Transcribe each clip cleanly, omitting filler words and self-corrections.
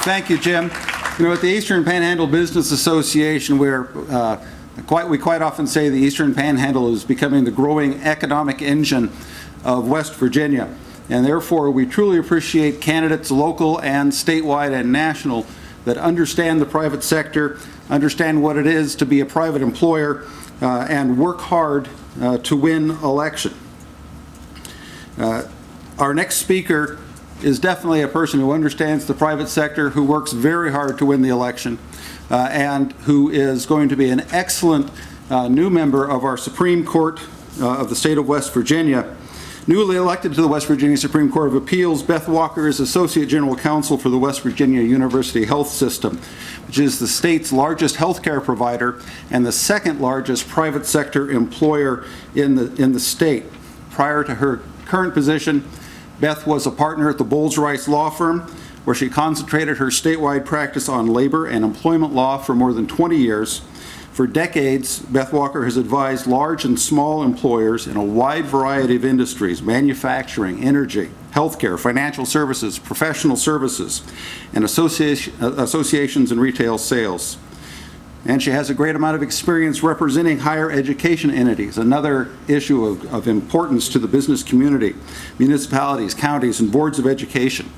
Thank you, Jim. You know, at the Eastern Panhandle Business Association, we quite often say the Eastern Panhandle is becoming the growing economic engine of West Virginia. And therefore, we truly appreciate candidates, local and statewide and national, that understand the private sector, understand what it is to be a private employer, and work hard to win election. Our next speaker is definitely a person who understands the private sector, who works very hard to win the election, and who is going to be an excellent new member of our Supreme Court of the state of West Virginia. Newly elected to the West Virginia Supreme Court of Appeals, Beth Walker is Associate General Counsel for the West Virginia University Health System, which is the state's largest healthcare provider and the second largest private sector employer in the state. Prior to her current position, Beth was a partner at the Bowles Rice Law Firm, where she concentrated her statewide practice on labor and employment law for more than 20 years. For decades, Beth Walker has advised large and small employers in a wide variety of industries: manufacturing, energy, healthcare, financial services, professional services, and associations and retail sales. And she has a great amount of experience representing higher education entities, another issue of importance to the business community, municipalities, counties, and boards of education.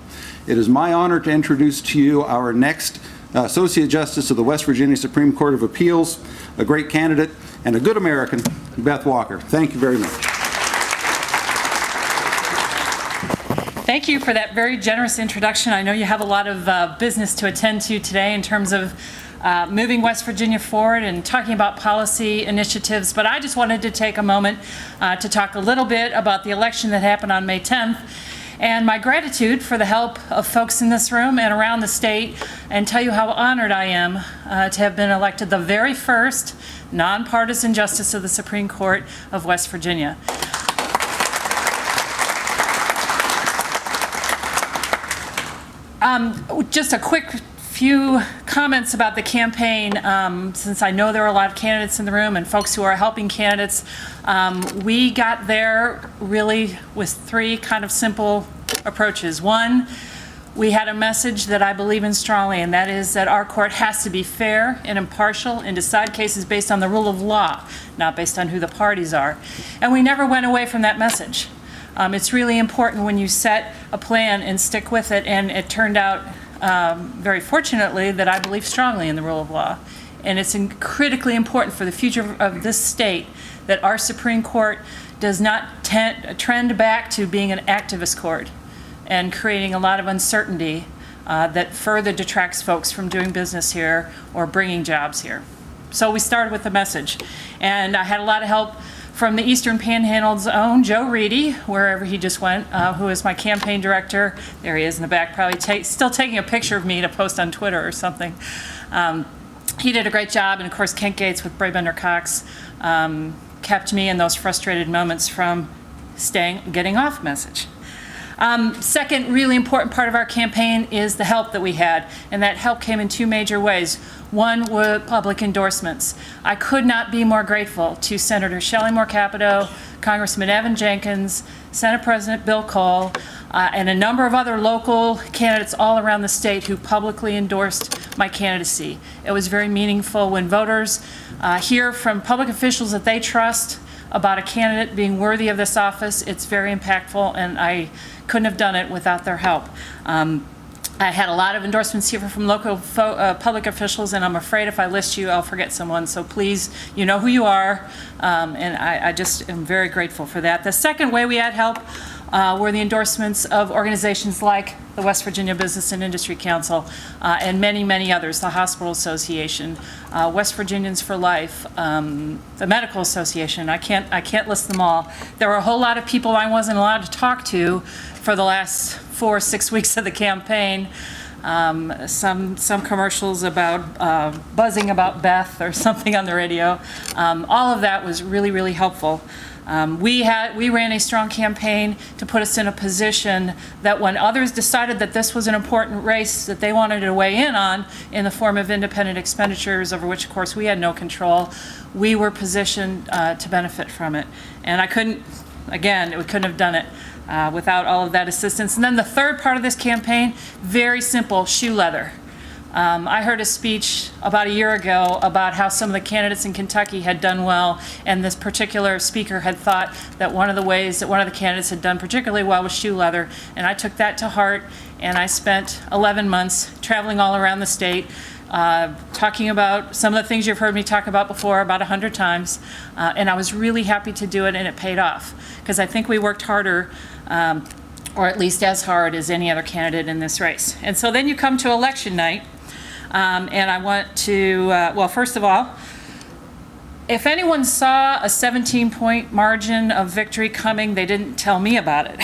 It is my honor to introduce to you our next Associate Justice of the West Virginia Supreme Court of Appeals, a great candidate and a good American, Beth Walker. Thank you very much. Thank you for that very generous introduction. I know you have a lot of business to attend to today in terms of moving West Virginia forward and talking about policy initiatives, but I just wanted to take a moment to talk a little bit about the election that happened on May 10th and my gratitude for the help of folks in this room and around the state, and tell you how honored I am to have been elected the very first nonpartisan Justice of the Supreme Court of West Virginia. Just a quick few comments about the campaign, since I know there are a lot of candidates in the room and folks who are helping candidates. We got there really with three kind of simple approaches. One, we had a message that I believe in strongly, and that is that our court has to be fair and impartial and decide cases based on the rule of law, not based on who the parties are. And we never went away from that message. It's really important when you set a plan and stick with it, and it turned out very fortunately that I believe strongly in the rule of law. And it's critically important for the future of this state that our Supreme Court does not trend back to being an activist court and creating a lot of uncertainty that further detracts folks from doing business here or bringing jobs here. So we started with the message. And I had a lot of help from the Eastern Panhandle's own Joe Reedy, wherever he just went, who is my campaign director. There he is in the back, probably still taking a picture of me to post on Twitter or something. He did a great job, and of course Kent Gates with Brabender Cox kept me in those frustrated moments from getting off message. Second really important part of our campaign is the help that we had, and that help came in two major ways. One were public endorsements. I could not be more grateful to Senator Shelley Moore Capito, Congressman Evan Jenkins, Senate President Bill Cole, and a number of other local candidates all around the state who publicly endorsed my candidacy. It was very meaningful when voters hear from public officials that they trust about a candidate being worthy of this office. It's very impactful, and I couldn't have done it without their help. I had a lot of endorsements here from local public officials, and I'm afraid if I list you, I'll forget someone. So please, you know who you are, and I just am very grateful for that. The second way we had help were the endorsements of organizations like the West Virginia Business and Industry Council and many, many others, the Hospital Association, West Virginians for Life, the Medical Association. I can't list them all. There were a whole lot of people I wasn't allowed to talk to for the last 4 or 6 weeks of the campaign. Some commercials about buzzing about Beth or something on the radio. All of that was really, really helpful. We ran a strong campaign to put us in a position that when others decided that this was an important race that they wanted to weigh in on in the form of independent expenditures, over which of course we had no control, we were positioned to benefit from it. And I couldn't again, we couldn't have done it without all of that assistance. And then the third part of this campaign, very simple, shoe leather. I heard a speech about a year ago about how some of the candidates in Kentucky had done well, and this particular speaker had thought that one of the ways that one of the candidates had done particularly well was shoe leather, and I took that to heart, and I spent 11 months traveling all around the state, talking about some of the things you've heard me talk about before about 100 times, and I was really happy to do it, and it paid off, because I think we worked harder, or at least as hard as any other candidate in this race. And so then you come to election night, and I want to, well, first of all, if anyone saw a 17-point margin of victory coming, they didn't tell me about it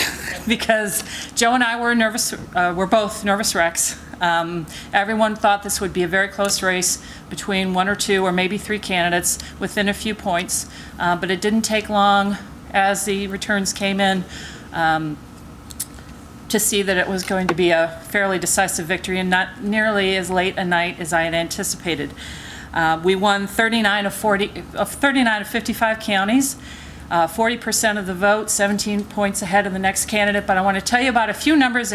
because Joe and I were nervous, we're both nervous wrecks. Everyone thought this would be a very close race between one or two or maybe three candidates within a few points, but it didn't take long as the returns came in to see that it was going to be a fairly decisive victory and not nearly as late a night as I had anticipated. We won 39 of 55 counties, 40% of the vote, 17 points ahead of the next candidate. But I want to tell you about a few numbers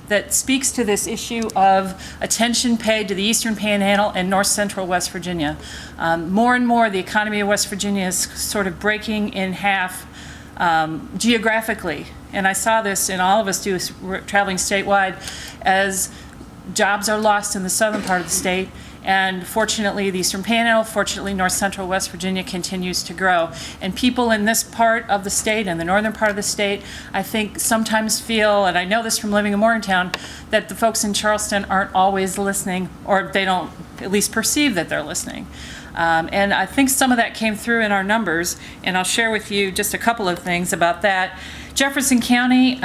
that speaks to this issue of attention paid to the Eastern Panhandle and North Central West Virginia. More and more, the economy of West Virginia is sort of breaking in half geographically. And I saw this in all of us do traveling statewide as jobs are lost in the southern part of the state. And fortunately, the Eastern Panhandle, fortunately, North Central West Virginia continues to grow. And people in this part of the state and the northern part of the state, I think sometimes feel, and I know this from living in Morgantown, that the folks in Charleston aren't always listening, or they don't at least perceive that they're listening. And I think some of that came through in our numbers, and I'll share with you just a couple of things about that. Jefferson County,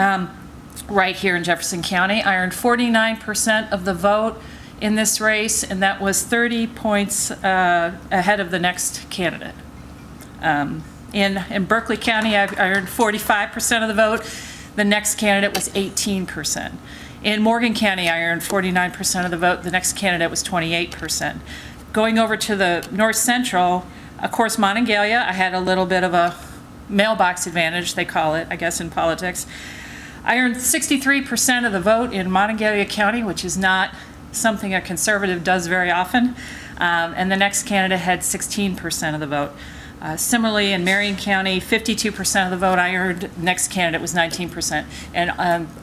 right here in Jefferson County, I earned 49% of the vote in this race, and that was 30 points ahead of the next candidate. In Berkeley County, I earned 45% of the vote. The next candidate was 18%. In Morgan County, I earned 49% of the vote. The next candidate was 28%. Going over to the North Central, of course, Monongalia, I had a little bit of a mailbox advantage, they call it, I guess, in politics. I earned 63% of the vote in Monongalia County, which is not something a conservative does very often. And the next candidate had 16% of the vote. Similarly, in Marion County, 52% of the vote I earned. Next candidate was 19%. And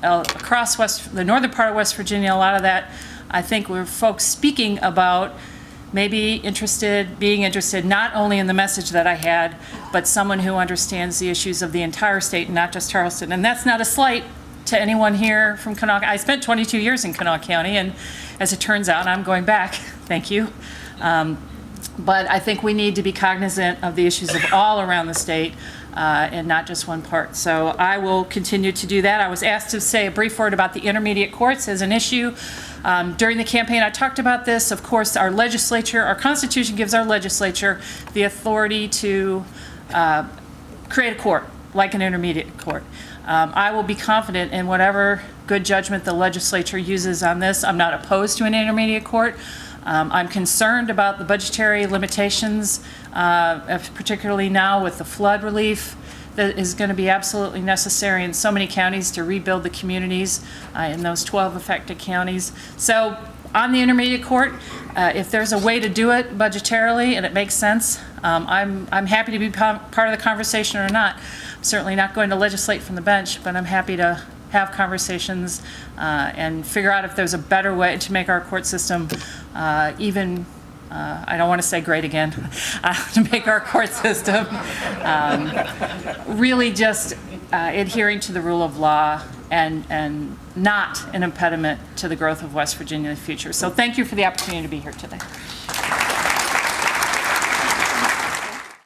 across the northern part of West Virginia, a lot of that, I think, were folks speaking about maybe being interested not only in the message that I had, but someone who understands the issues of the entire state and not just Charleston. And that's not a slight to anyone here from Kanawha. I spent 22 years in Kanawha County, and as it turns out, I'm going back. Thank you. But I think we need to be cognizant of the issues of all around the state and not just one part. So I will continue to do that. I was asked to say a brief word about the intermediate courts as an issue. During the campaign, I talked about this. Of course, our legislature, our Constitution gives our legislature the authority to create a court, like an intermediate court. I will be confident in whatever good judgment the legislature uses on this. I'm not opposed to an intermediate court. I'm concerned about the budgetary limitations, particularly now with the flood relief that is going to be absolutely necessary in so many counties to rebuild the communities in those 12 affected counties. So on the intermediate court, if there's a way to do it budgetarily and it makes sense, I'm happy to be part of the conversation or not. I'm certainly not going to legislate from the bench, but I'm happy to have conversations and figure out if there's a better way to make our court system even, I don't want to say great again, to make our court system really just adhering to the rule of law and not an impediment to the growth of West Virginia in the future. So thank you for the opportunity to be here today.